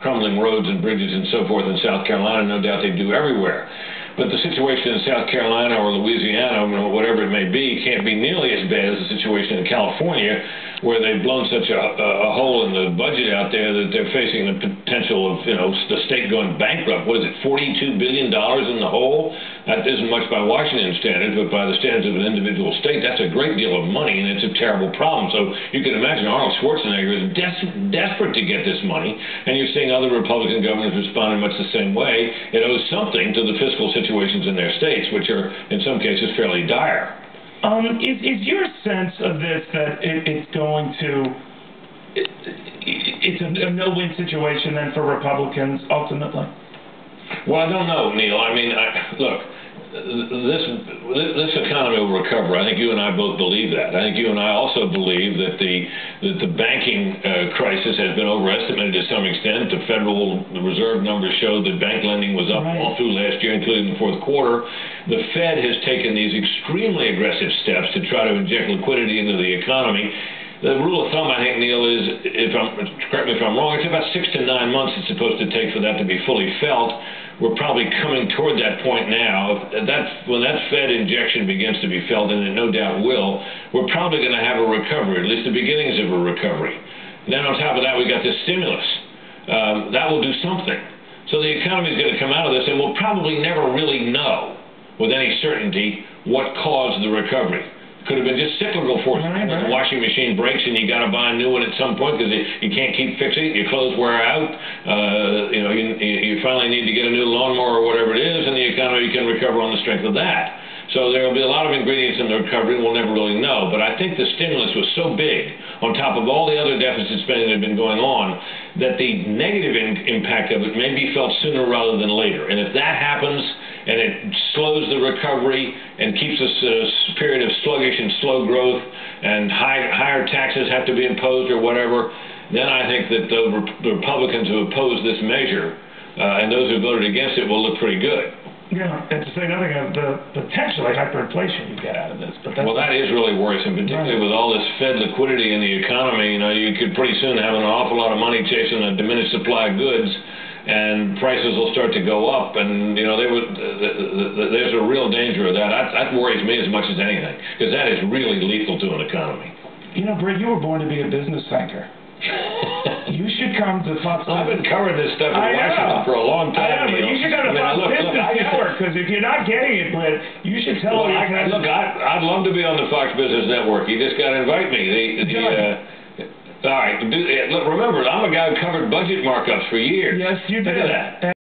crumbling roads and bridges and so forth in South Carolina. No doubt they do everywhere. But the situation in South Carolina or Louisiana, or whatever it may be, can't be nearly as bad as the situation in California, where they've blown such a hole in the budget out there that they're facing the potential of, the state going bankrupt. What is it, $42 billion in the hole? That isn't much by Washington standards, but by the standards of an individual state, that's a great deal of money, and it's a terrible problem. So you can imagine Arnold Schwarzenegger is desperate to get this money, and you're seeing other Republican governors responding much the same way. It owes something to the fiscal situations in their states, which are, in some cases, fairly dire. Is your sense of this that it's going to, it's a no-win situation then for Republicans ultimately? Well, I don't know, Neil. I mean, look, this economy will recover. I think you and I both believe that. I think you and I also believe that the banking crisis has been overestimated to some extent. The Federal Reserve numbers show that bank lending was up all through last year, including the fourth quarter. The Fed has taken these extremely aggressive steps to try to inject liquidity into the economy. The rule of thumb, I think, Neil, is, correct me if I'm wrong, it's about 6 to 9 months it's supposed to take for that to be fully felt. We're probably coming toward that point now. When that Fed injection begins to be felt, and it no doubt will, we're probably going to have a recovery, at least the beginnings of a recovery. And then on top of that, we got this stimulus. That will do something. So the economy is going to come out of this, and we'll probably never really know with any certainty what caused the recovery. Could have been just cyclical forces. The washing machine breaks and you got to buy a new one at some point because you can't keep fixing it. Your clothes wear out. You finally need to get a new lawnmower or whatever it is, and the economy can recover on the strength of that. So there will be a lot of ingredients in the recovery we'll never really know. But I think the stimulus was so big, on top of all the other deficit spending that had been going on, that the negative impact of it may be felt sooner rather than later. And if that happens, and it slows the recovery and keeps us in a period of sluggish and slow growth, and higher taxes have to be imposed or whatever, then I think that the Republicans who oppose this measure and those who voted against it will look pretty good. Yeah, and to say nothing of the potentially hyperinflation you get out of this. But well, that is really worrisome, particularly with all this Fed liquidity in the economy. You could pretty soon have an awful lot of money chasing a diminished supply of goods, and prices will start to go up, and there's a real danger of that. That worries me as much as anything, because that is really lethal to an economy. Brit, you were born to be a business thinker. You should come to Fox. I've been covering this stuff in Washington for a long time. But you should go to Fox Business Network, because if you're not getting it, Brit, you should tell me. Look, I'd love to be on the Fox Business Network. You just got to invite me. All right. Look, remember, I'm a guy who covered budget markups for years. Yes, you did. Look at that.